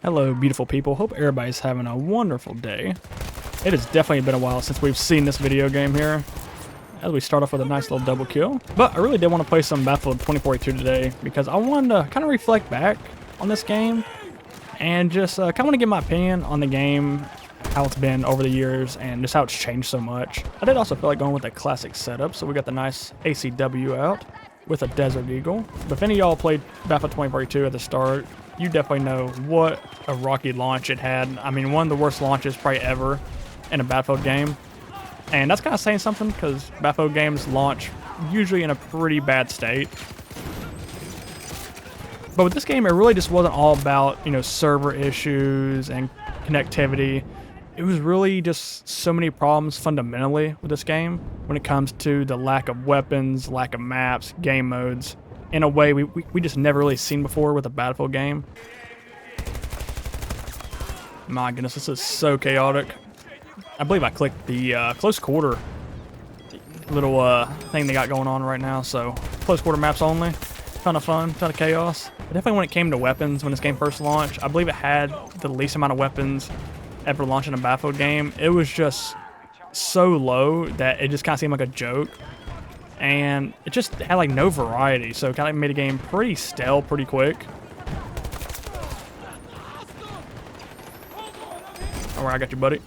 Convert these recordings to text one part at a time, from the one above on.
Hello, beautiful people. Hope everybody's having a wonderful day. It has definitely been a while since we've seen this video game here, as we start off with a nice little double kill. But I really did want to play some Battlefield 2042 today, because I wanted to kind of reflect back on this game, and just kind of want to give my opinion on the game, how it's been over the years, and just how it's changed so much. I did also feel like going with a classic setup, so we got the nice ACW out with a Desert Eagle. But if any of y'all played Battlefield 2042 at the start, you definitely know what a rocky launch it had. I mean, one of the worst launches probably ever in a Battlefield game. And that's kind of saying something, because Battlefield games launch usually in a pretty bad state. But with this game, it really just wasn't all about, server issues and connectivity. It was really just so many problems fundamentally with this game when it comes to the lack of weapons, lack of maps, game modes, in a way we just never really seen before with a Battlefield game. My goodness, this is so chaotic. I believe I clicked the close quarter little thing they got going on right now, so close quarter maps only. Ton of fun, ton of chaos. But definitely when it came to weapons, when this game first launched, I believe it had the least amount of weapons ever launched in a Battlefield game. It was just so low that it just kind of seemed like a joke. And it just had like no variety, so it kind of made the game pretty stale pretty quick. Alright, I got you, buddy.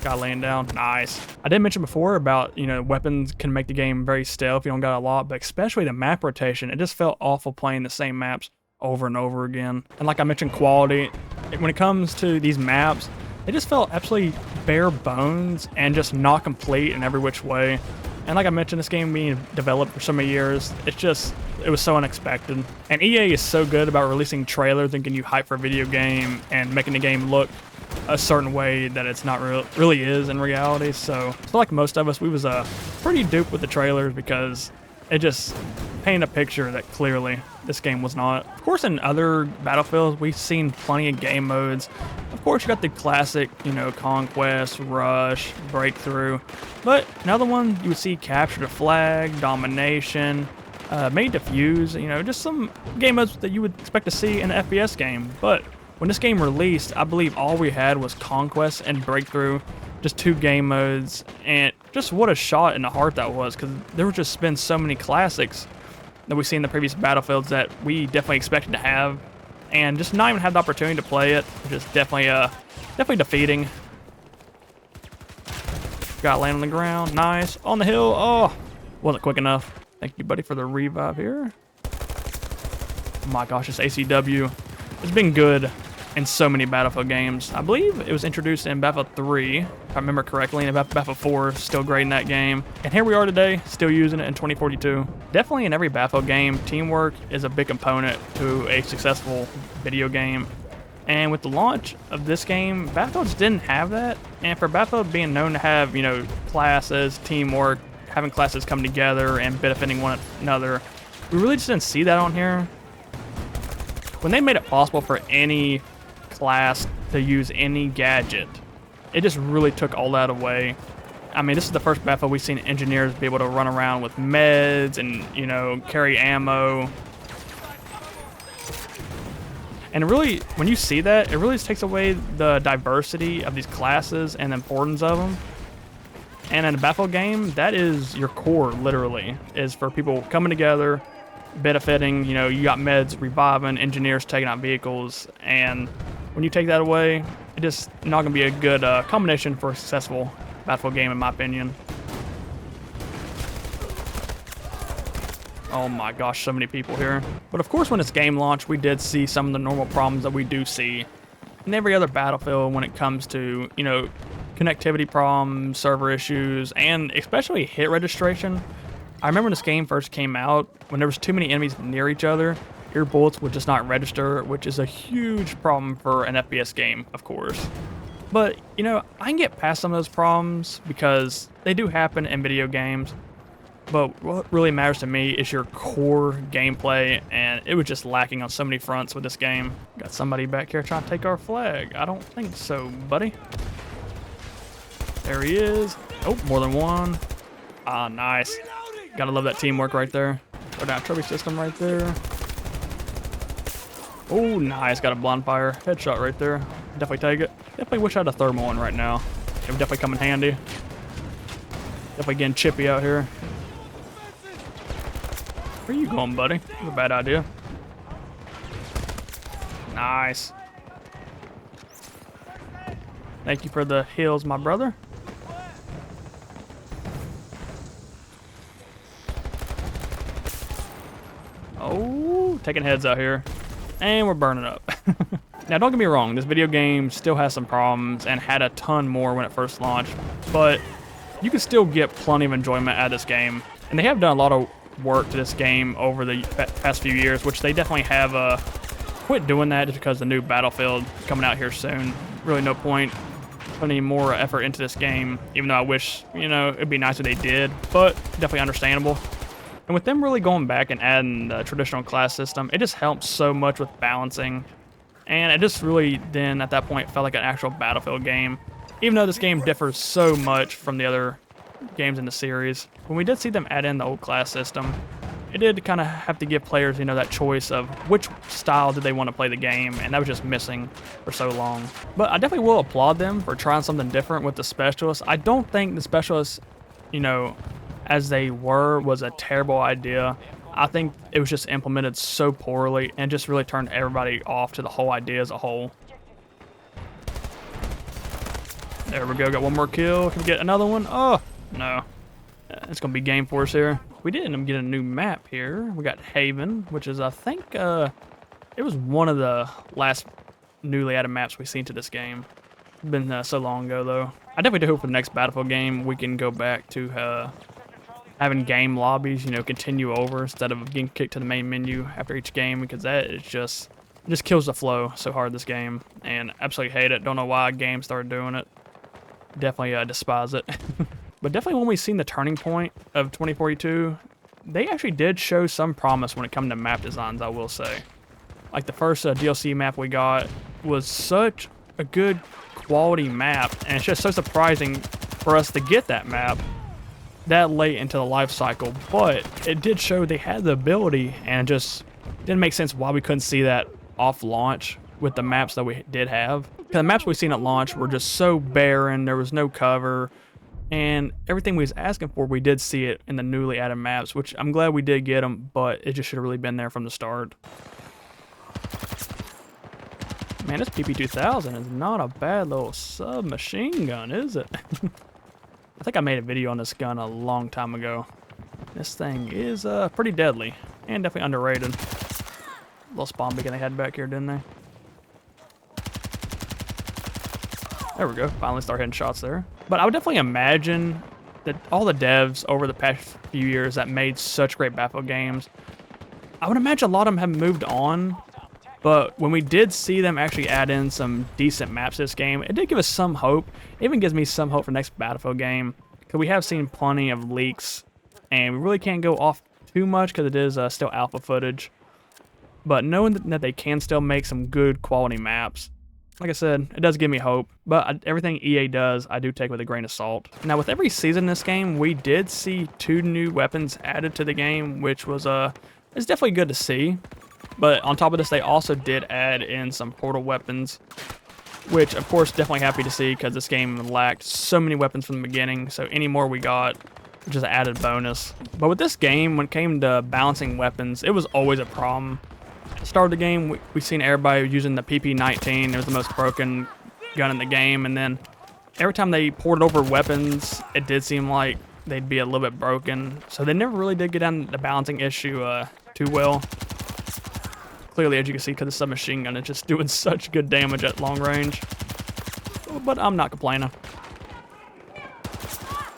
Got laying down. Nice. I did mention before about, weapons can make the game very stale if you don't got a lot, but especially the map rotation. It just felt awful playing the same maps over and over again. And like I mentioned, quality. When it comes to these maps, they just felt absolutely bare bones and just not complete in every which way. And like I mentioned, this game being developed for so many years, it was so unexpected. And EA is so good about releasing trailers and getting you hyped for a video game and making the game look a certain way that it's not really is in reality. So like most of us, we was pretty duped with the trailers, because it just painted a picture that clearly this game was not. Of course, in other Battlefields, we've seen plenty of game modes. Of course, you got the classic, Conquest, Rush, Breakthrough. But another one, you would see Capture the Flag, Domination, maybe Defuse, just some game modes that you would expect to see in an FPS game. But when this game released, I believe all we had was Conquest and Breakthrough, just two game modes, and just what a shot in the heart that was, because there was just been so many classics that we've seen in the previous Battlefields that we definitely expected to have, and just not even have the opportunity to play it, which is definitely defeating. Got land on the ground, nice. On the hill, oh, wasn't quick enough. Thank you, buddy, for the revive here. Oh my gosh, this ACW has been good in so many Battlefield games. I believe it was introduced in Battlefield 3, if I remember correctly, and Battlefield 4 still great in that game. And here we are today, still using it in 2042. Definitely in every Battlefield game, teamwork is a big component to a successful video game. And with the launch of this game, Battlefield just didn't have that. And for Battlefield being known to have, classes, teamwork, having classes come together and benefiting one another, we really just didn't see that on here. When they made it possible for any class to use any gadget, it just really took all that away. I mean, this is the first Battlefield we've seen engineers be able to run around with meds and, carry ammo. And really, when you see that, it really just takes away the diversity of these classes and the importance of them. And in a Battlefield game, that is your core, literally, is for people coming together, benefiting. You got meds reviving, engineers taking out vehicles, and when you take that away, it's just not going to be a good combination for a successful Battlefield game, in my opinion. Oh my gosh, so many people here. But of course, when this game launched, we did see some of the normal problems that we do see in every other Battlefield when it comes to, connectivity problems, server issues, and especially hit registration. I remember when this game first came out, when there was too many enemies near each other, your bullets would just not register, which is a huge problem for an FPS game, of course. But, I can get past some of those problems because they do happen in video games. But what really matters to me is your core gameplay, and it was just lacking on so many fronts with this game. Got somebody back here trying to take our flag. I don't think so, buddy. There he is. Oh, more than one. Ah, nice. Gotta love that teamwork right there. Throw down trophy system right there. Oh, nice. Got a bonfire. Headshot right there. Definitely take it. Definitely wish I had a thermal one right now. It would definitely come in handy. Definitely getting chippy out here. Where are you going, buddy? That's a bad idea. Nice. Thank you for the heals, my brother. Oh, taking heads out here. And we're burning up. Now, don't get me wrong. This video game still has some problems and had a ton more when it first launched. But you can still get plenty of enjoyment out of this game. And they have done a lot of work to this game over the past few years, which they definitely have quit doing that just because the new Battlefield is coming out here soon. Really no point putting any more effort into this game, even though I wish, you know, it'd be nice if they did, but definitely understandable. And with them really going back and adding the traditional class system, it just helps so much with balancing. And it just really then, at that point, felt like an actual Battlefield game. Even though this game differs so much from the other games in the series, when we did see them add in the old class system, it did kind of have to give players, you know, that choice of which style did they want to play the game, and that was just missing for so long. But I definitely will applaud them for trying something different with the specialists. I don't think the specialists, you know, as they were, was a terrible idea. I think it was just implemented so poorly and just really turned everybody off to the whole idea as a whole. There we go, got one more kill. Can we get another one? Oh, no. It's going to be game for us here. We did end up getting a new map here. We got Haven, which is, I think, it was one of the last newly added maps we've seen to this game. It's been so long ago, though. I definitely do hope for the next Battlefield game we can go back to having game lobbies, you know, continue over instead of getting kicked to the main menu after each game, because that is just, it just kills the flow so hard, this game, and absolutely hate it. Don't know why games started doing it. Definitely despise it. But definitely when we seen the turning point of 2042, they actually did show some promise when it comes to map designs, I will say. Like the first DLC map we got was such a good quality map, and it's just so surprising for us to get that map that late into the life cycle. But it did show they had the ability, and it just didn't make sense why we couldn't see that off launch with the maps that we did have. Because the maps we seen at launch were just so barren, there was no cover. And everything we was asking for, we did see it in the newly added maps, which I'm glad we did get them, but it just should have really been there from the start. Man, this PP2000 is not a bad little submachine gun, is it? I think I made a video on this gun a long time ago. This thing is pretty deadly, and definitely underrated. Little spawn beacon they had back here, didn't they? There we go. Finally start hitting shots there. But I would definitely imagine that all the devs over the past few years that made such great Battlefield games, I would imagine a lot of them have moved on. But when we did see them actually add in some decent maps to this game, it did give us some hope. It even gives me some hope for the next Battlefield game, because we have seen plenty of leaks, and we really can't go off too much because it is still alpha footage. But knowing that they can still make some good quality maps, like I said, it does give me hope, but everything EA does, I do take with a grain of salt. Now, with every season in this game, we did see 2 new weapons added to the game, which was it's definitely good to see. But on top of this, they also did add in some portal weapons, which, of course, definitely happy to see, because this game lacked so many weapons from the beginning, so any more we got, which is an added bonus. But with this game, when it came to balancing weapons, it was always a problem. At the start of the game, we seen everybody using the PP-19. It was the most broken gun in the game, and then every time they ported over weapons, it did seem like they'd be a little bit broken. So they never really did get down the balancing issue too well. Clearly, as you can see, because the submachine gun is just doing such good damage at long range. But I'm not complaining.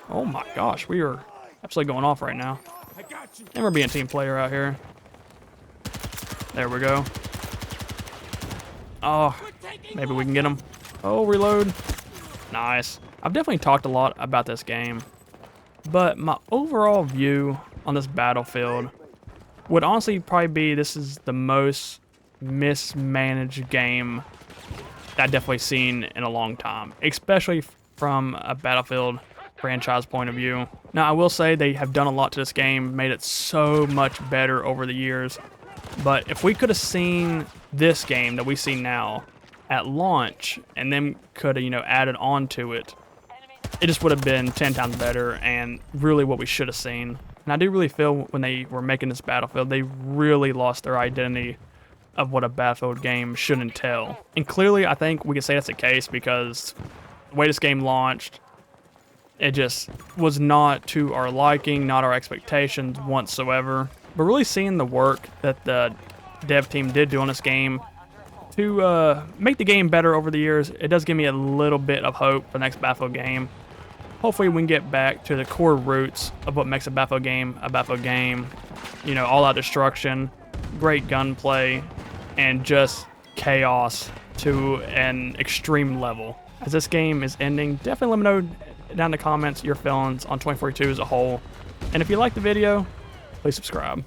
Oh my gosh, we are absolutely going off right now. And we're being a team player out here. There we go. Oh, maybe we can get him. Oh, reload. Nice. I've definitely talked a lot about this game, but my overall view on this Battlefield would honestly probably be this is the most mismanaged game that I've definitely seen in a long time, especially from a Battlefield franchise point of view. Now, I will say they have done a lot to this game, made it so much better over the years, But if we could have seen this game that we see now at launch and then could have, you know, added on to it, it just would have been 10 times better and really what we should have seen. And I do really feel when they were making this Battlefield, they really lost their identity of what a Battlefield game should entail. And clearly, I think we can say that's the case because the way this game launched, it just was not to our liking, not our expectations whatsoever. But really seeing the work that the dev team did do on this game to make the game better over the years, it does give me a little bit of hope for the next Battlefield game. Hopefully we can get back to the core roots of what makes a Battlefield game. You know, all-out destruction, great gunplay, and just chaos to an extreme level. As this game is ending, definitely let me know down in the comments your feelings on 2042 as a whole. And if you like the video, please subscribe.